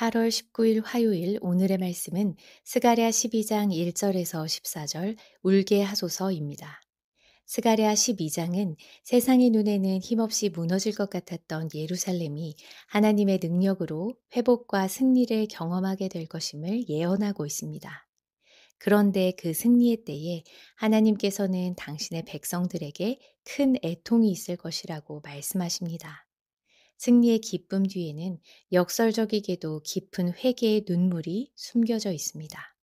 8월 19일 화요일 오늘의 말씀은 스가랴 12장 1절에서 14절 울게 하소서입니다. 스가랴 12장은 세상의 눈에는 힘없이 무너질 것 같았던 예루살렘이 하나님의 능력으로 회복과 승리를 경험하게 될 것임을 예언하고 있습니다. 그런데 그 승리의 때에 하나님께서는 당신의 백성들에게 큰 애통이 있을 것이라고 말씀하십니다. 승리의 기쁨 뒤에는 역설적이게도 깊은 회개의 눈물이 숨겨져 있습니다.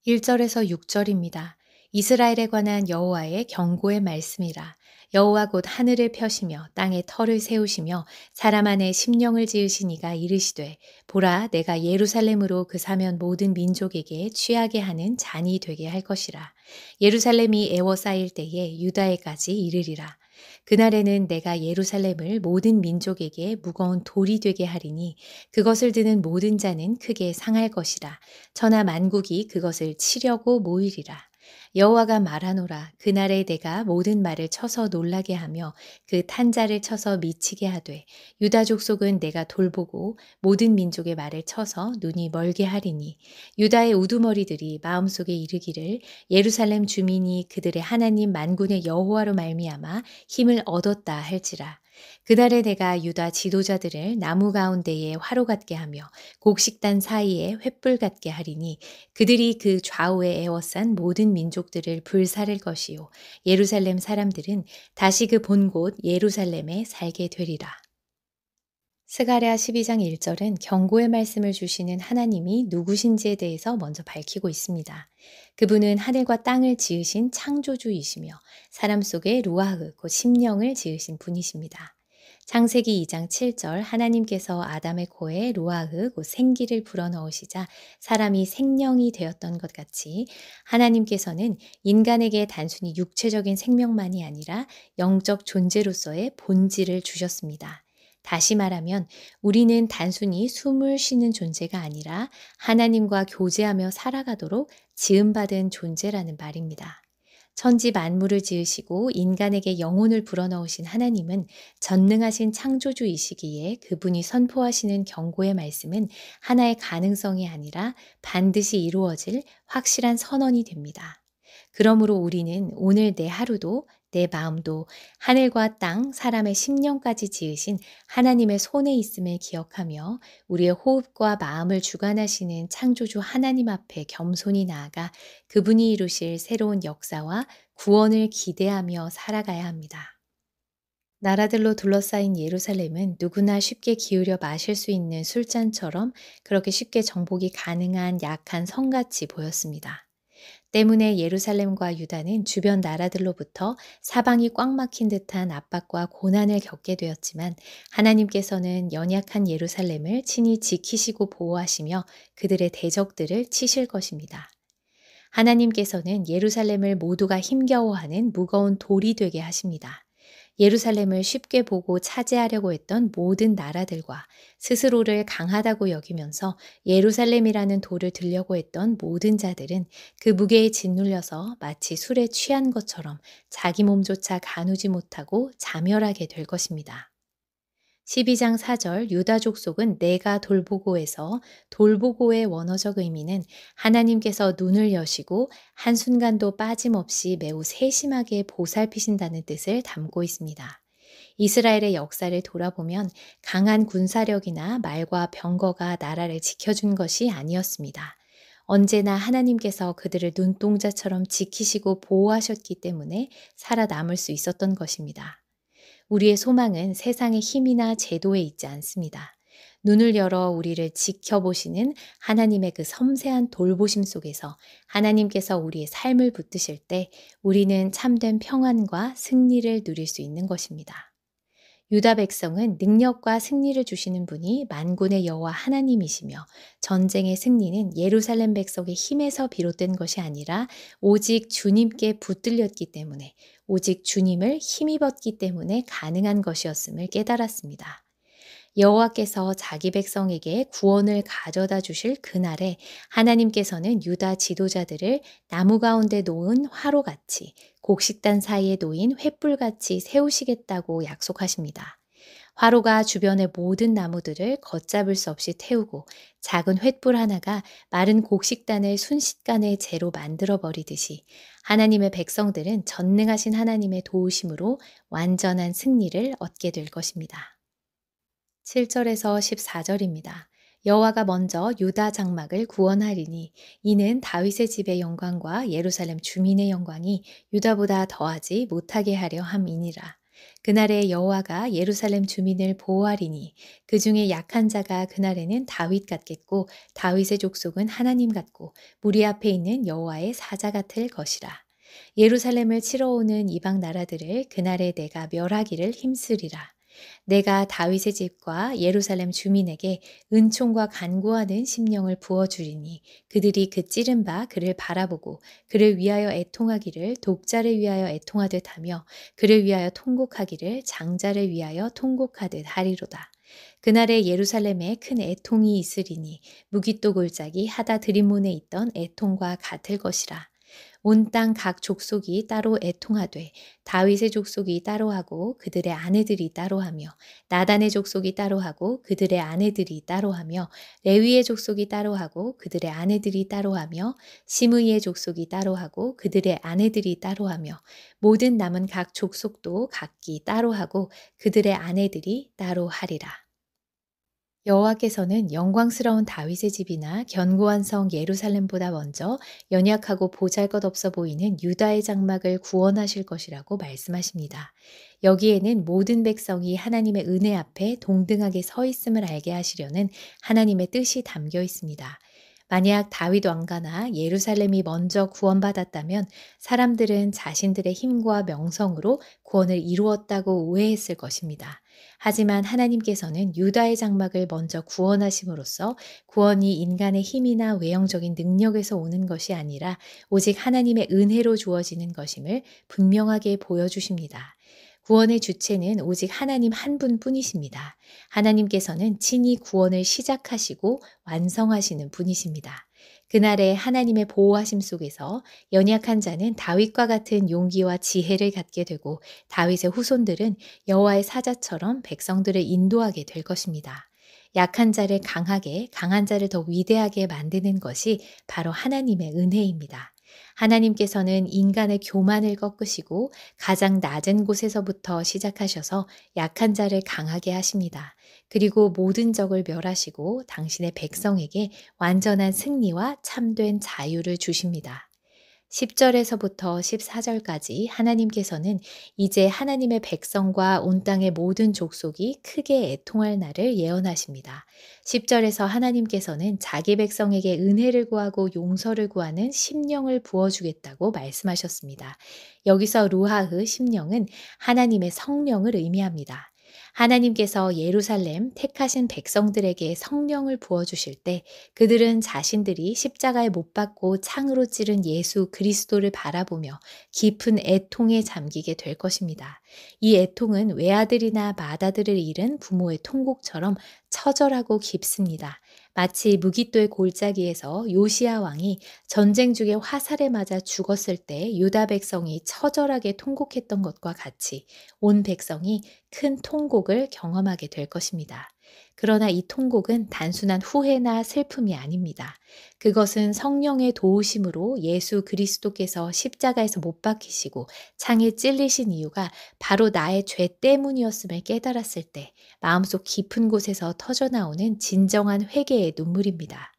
1절에서 6절입니다. 이스라엘에 관한 여호와의 경고의 말씀이라. 여호와 곧 하늘을 펴시며 땅에 터를 세우시며 사람 안에 심령을 지으신 이가 이르시되 보라 내가 예루살렘으로 그 사면 모든 민족에게 취하게 하는 잔이 되게 할 것이라. 예루살렘이 애워싸일 때에 유다에까지 이르리라. 그날에는 내가 예루살렘을 모든 민족에게 무거운 돌이 되게 하리니 그것을 드는 모든 자는 크게 상할 것이라. 천하 만국이 그것을 치려고 모이리라. 여호와가 말하노라. 그날에 내가 모든 말을 쳐서 놀라게 하며 그 탄자를 쳐서 미치게 하되 유다 족속은 내가 돌보고 모든 민족의 말을 쳐서 눈이 멀게 하리니 유다의 우두머리들이 마음속에 이르기를 예루살렘 주민이 그들의 하나님 만군의 여호와로 말미암아 힘을 얻었다 할지라. 그날에 내가 유다 지도자들을 나무 가운데에 화로 같게 하며 곡식단 사이에 횃불 같게 하리니 그들이 그 좌우에 에워싼 모든 민족들을 불사를 것이요 예루살렘 사람들은 다시 그 본 곳 예루살렘에 살게 되리라. 스가랴 12장 1절은 경고의 말씀을 주시는 하나님이 누구신지에 대해서 먼저 밝히고 있습니다. 그분은 하늘과 땅을 지으신 창조주이시며 사람 속에 루아흐 곧 심령을 지으신 분이십니다. 창세기 2장 7절 하나님께서 아담의 코에 루아흐 곧 생기를 불어넣으시자 사람이 생명이 되었던 것 같이 하나님께서는 인간에게 단순히 육체적인 생명만이 아니라 영적 존재로서의 본질을 주셨습니다. 다시 말하면 우리는 단순히 숨을 쉬는 존재가 아니라 하나님과 교제하며 살아가도록 지음받은 존재라는 말입니다. 천지 만물을 지으시고 인간에게 영혼을 불어넣으신 하나님은 전능하신 창조주이시기에 그분이 선포하시는 경고의 말씀은 하나의 가능성이 아니라 반드시 이루어질 확실한 선언이 됩니다. 그러므로 우리는 오늘 내 하루도 내 마음도 하늘과 땅, 사람의 심령까지 지으신 하나님의 손에 있음을 기억하며 우리의 호흡과 마음을 주관하시는 창조주 하나님 앞에 겸손히 나아가 그분이 이루실 새로운 역사와 구원을 기대하며 살아가야 합니다. 나라들로 둘러싸인 예루살렘은 누구나 쉽게 기울여 마실 수 있는 술잔처럼 그렇게 쉽게 정복이 가능한 약한 성같이 보였습니다. 때문에 예루살렘과 유다는 주변 나라들로부터 사방이 꽉 막힌 듯한 압박과 고난을 겪게 되었지만 하나님께서는 연약한 예루살렘을 친히 지키시고 보호하시며 그들의 대적들을 치실 것입니다. 하나님께서는 예루살렘을 모두가 힘겨워하는 무거운 돌이 되게 하십니다. 예루살렘을 쉽게 보고 차지하려고 했던 모든 나라들과 스스로를 강하다고 여기면서 예루살렘이라는 돌을 들려고 했던 모든 자들은 그 무게에 짓눌려서 마치 술에 취한 것처럼 자기 몸조차 가누지 못하고 자멸하게 될 것입니다. 12장 4절 유다 족속은 내가 돌보고에서 돌보고의 원어적 의미는 하나님께서 눈을 여시고 한순간도 빠짐없이 매우 세심하게 보살피신다는 뜻을 담고 있습니다. 이스라엘의 역사를 돌아보면 강한 군사력이나 말과 병거가 나라를 지켜준 것이 아니었습니다. 언제나 하나님께서 그들을 눈동자처럼 지키시고 보호하셨기 때문에 살아남을 수 있었던 것입니다. 우리의 소망은 세상의 힘이나 제도에 있지 않습니다. 눈을 열어 우리를 지켜보시는 하나님의 그 섬세한 돌보심 속에서 하나님께서 우리의 삶을 붙드실 때 우리는 참된 평안과 승리를 누릴 수 있는 것입니다. 유다 백성은 능력과 승리를 주시는 분이 만군의 여호와 하나님이시며 전쟁의 승리는 예루살렘 백성의 힘에서 비롯된 것이 아니라 오직 주님께 붙들렸기 때문에 오직 주님을 힘입었기 때문에 가능한 것이었음을 깨달았습니다. 여호와께서 자기 백성에게 구원을 가져다 주실 그날에 하나님께서는 유다 지도자들을 나무 가운데 놓은 화로같이 곡식단 사이에 놓인 횃불같이 세우시겠다고 약속하십니다. 화로가 주변의 모든 나무들을 걷잡을 수 없이 태우고 작은 횃불 하나가 마른 곡식단을 순식간에 재로 만들어 버리듯이 하나님의 백성들은 전능하신 하나님의 도우심으로 완전한 승리를 얻게 될 것입니다. 7절에서 14절입니다. 여호와가 먼저 유다 장막을 구원하리니 이는 다윗의 집의 영광과 예루살렘 주민의 영광이 유다보다 더하지 못하게 하려 함이니라. 그날에 여호와가 예루살렘 주민을 보호하리니 그 중에 약한 자가 그날에는 다윗 같겠고 다윗의 족속은 하나님 같고 무리 앞에 있는 여호와의 사자 같을 것이라. 예루살렘을 치러 오는 이방 나라들을 그날에 내가 멸하기를 힘쓰리라. 내가 다윗의 집과 예루살렘 주민에게 은총과 간구하는 심령을 부어주리니 그들이 그 찌른 바 그를 바라보고 그를 위하여 애통하기를 독자를 위하여 애통하듯 하며 그를 위하여 통곡하기를 장자를 위하여 통곡하듯 하리로다. 그날에 예루살렘에 큰 애통이 있으리니 무기또 골짜기 하다 드림몬에 있던 애통과 같을 것이라. 온 땅 각 족속이 따로 애통하되 다윗의 족속이 따로 하고 그들의 아내들이 따로 하며 나단의 족속이 따로 하고 그들의 아내들이 따로 하며 레위의 족속이 따로 하고 그들의 아내들이 따로 하며 시므이의 족속이 따로 하고 그들의 아내들이 따로 하며 모든 남은 각 족속도 각기 따로 하고 그들의 아내들이 따로 하리라. 여호와께서는 영광스러운 다윗의 집이나 견고한 성 예루살렘보다 먼저 연약하고 보잘것없어 보이는 유다의 장막을 구원하실 것이라고 말씀하십니다. 여기에는 모든 백성이 하나님의 은혜 앞에 동등하게 서 있음을 알게 하시려는 하나님의 뜻이 담겨 있습니다. 만약 다윗 왕가나 예루살렘이 먼저 구원받았다면 사람들은 자신들의 힘과 명성으로 구원을 이루었다고 오해했을 것입니다. 하지만 하나님께서는 유다의 장막을 먼저 구원하심으로써 구원이 인간의 힘이나 외형적인 능력에서 오는 것이 아니라 오직 하나님의 은혜로 주어지는 것임을 분명하게 보여주십니다. 구원의 주체는 오직 하나님 한 분뿐이십니다. 하나님께서는 친히 구원을 시작하시고 완성하시는 분이십니다. 그날의 하나님의 보호하심 속에서 연약한 자는 다윗과 같은 용기와 지혜를 갖게 되고 다윗의 후손들은 여호와의 사자처럼 백성들을 인도하게 될 것입니다. 약한 자를 강하게, 강한 자를 더 위대하게 만드는 것이 바로 하나님의 은혜입니다. 하나님께서는 인간의 교만을 꺾으시고 가장 낮은 곳에서부터 시작하셔서 약한 자를 강하게 하십니다. 그리고 모든 적을 멸하시고 당신의 백성에게 완전한 승리와 참된 자유를 주십니다. 10절에서부터 14절까지 하나님께서는 이제 하나님의 백성과 온 땅의 모든 족속이 크게 애통할 날을 예언하십니다. 10절에서 하나님께서는 자기 백성에게 은혜를 구하고 용서를 구하는 심령을 부어주겠다고 말씀하셨습니다. 여기서 루하흐 심령은 하나님의 성령을 의미합니다. 하나님께서 예루살렘 택하신 백성들에게 성령을 부어주실 때 그들은 자신들이 십자가에 못 박고 창으로 찌른 예수 그리스도를 바라보며 깊은 애통에 잠기게 될 것입니다. 이 애통은 외아들이나 맏아들을 잃은 부모의 통곡처럼 처절하고 깊습니다. 마치 무기또의 골짜기에서 요시야 왕이 전쟁 중에 화살에 맞아 죽었을 때 유다 백성이 처절하게 통곡했던 것과 같이 온 백성이 큰 통곡을 경험하게 될 것입니다. 그러나 이 통곡은 단순한 후회나 슬픔이 아닙니다. 그것은 성령의 도우심으로 예수 그리스도께서 십자가에서 못 박히시고 창에 찔리신 이유가 바로 나의 죄 때문이었음을 깨달았을 때 마음속 깊은 곳에서 터져나오는 진정한 회개의 눈물입니다.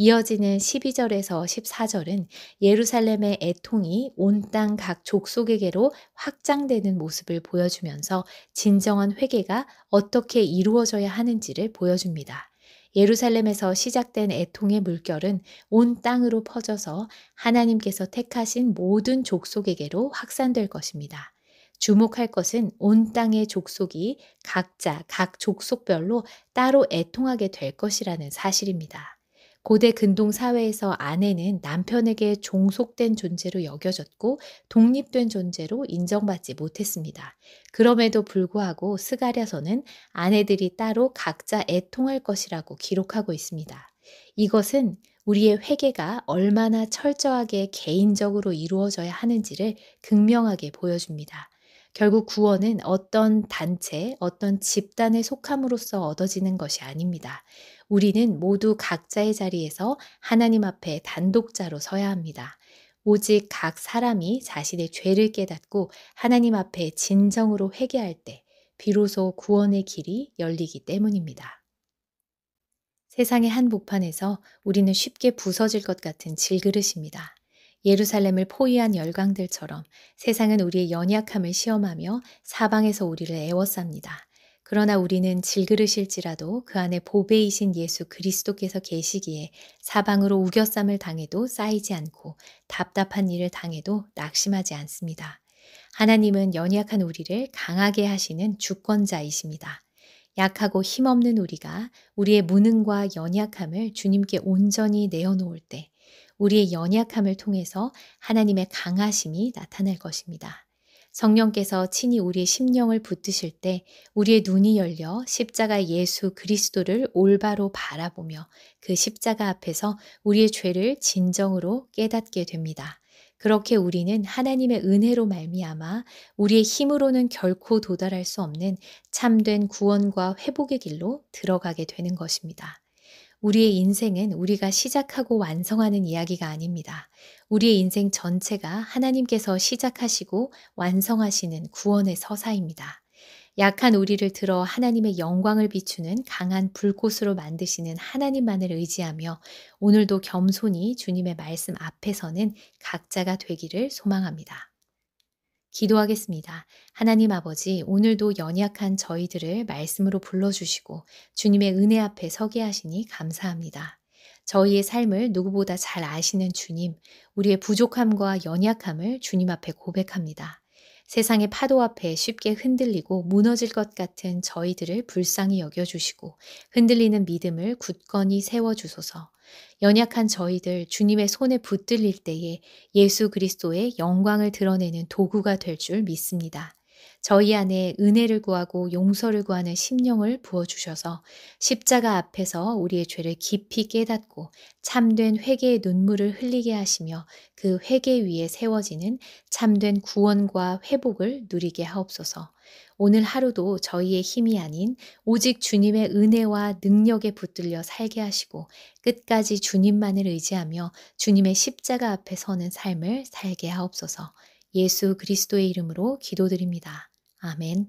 이어지는 12절에서 14절은 예루살렘의 애통이 온 땅 각 족속에게로 확장되는 모습을 보여주면서 진정한 회개가 어떻게 이루어져야 하는지를 보여줍니다. 예루살렘에서 시작된 애통의 물결은 온 땅으로 퍼져서 하나님께서 택하신 모든 족속에게로 확산될 것입니다. 주목할 것은 온 땅의 족속이 각자 각 족속별로 따로 애통하게 될 것이라는 사실입니다. 고대 근동 사회에서 아내는 남편에게 종속된 존재로 여겨졌고 독립된 존재로 인정받지 못했습니다. 그럼에도 불구하고 스가랴서는 아내들이 따로 각자 애통할 것이라고 기록하고 있습니다. 이것은 우리의 회개가 얼마나 철저하게 개인적으로 이루어져야 하는지를 극명하게 보여줍니다. 결국 구원은 어떤 단체, 어떤 집단에 속함으로써 얻어지는 것이 아닙니다. 우리는 모두 각자의 자리에서 하나님 앞에 단독자로 서야 합니다. 오직 각 사람이 자신의 죄를 깨닫고 하나님 앞에 진정으로 회개할 때 비로소 구원의 길이 열리기 때문입니다. 세상의 한복판에서 우리는 쉽게 부서질 것 같은 질그릇입니다. 예루살렘을 포위한 열강들처럼 세상은 우리의 연약함을 시험하며 사방에서 우리를 애워쌉니다. 그러나 우리는 질그릇일지라도 그 안에 보배이신 예수 그리스도께서 계시기에 사방으로 우겨쌈을 당해도 쌓이지 않고 답답한 일을 당해도 낙심하지 않습니다. 하나님은 연약한 우리를 강하게 하시는 주권자이십니다. 약하고 힘없는 우리가 우리의 무능과 연약함을 주님께 온전히 내어놓을 때 우리의 연약함을 통해서 하나님의 강하심이 나타날 것입니다. 성령께서 친히 우리의 심령을 붙드실 때 우리의 눈이 열려 십자가 예수 그리스도를 올바로 바라보며 그 십자가 앞에서 우리의 죄를 진정으로 깨닫게 됩니다. 그렇게 우리는 하나님의 은혜로 말미암아 우리의 힘으로는 결코 도달할 수 없는 참된 구원과 회복의 길로 들어가게 되는 것입니다. 우리의 인생은 우리가 시작하고 완성하는 이야기가 아닙니다. 우리의 인생 전체가 하나님께서 시작하시고 완성하시는 구원의 서사입니다. 약한 우리를 들어 하나님의 영광을 비추는 강한 불꽃으로 만드시는 하나님만을 의지하며 오늘도 겸손히 주님의 말씀 앞에서는 각자가 되기를 소망합니다. 기도하겠습니다. 하나님 아버지, 오늘도 연약한 저희들을 말씀으로 불러주시고 주님의 은혜 앞에 서게 하시니 감사합니다. 저희의 삶을 누구보다 잘 아시는 주님, 우리의 부족함과 연약함을 주님 앞에 고백합니다. 세상의 파도 앞에 쉽게 흔들리고 무너질 것 같은 저희들을 불쌍히 여겨주시고 흔들리는 믿음을 굳건히 세워주소서. 연약한 저희들 주님의 손에 붙들릴 때에 예수 그리스도의 영광을 드러내는 도구가 될 줄 믿습니다. 저희 안에 은혜를 구하고 용서를 구하는 심령을 부어주셔서 십자가 앞에서 우리의 죄를 깊이 깨닫고 참된 회개의 눈물을 흘리게 하시며 그 회개 위에 세워지는 참된 구원과 회복을 누리게 하옵소서. 오늘 하루도 저희의 힘이 아닌 오직 주님의 은혜와 능력에 붙들려 살게 하시고 끝까지 주님만을 의지하며 주님의 십자가 앞에 서는 삶을 살게 하옵소서. 예수 그리스도의 이름으로 기도드립니다. 아멘.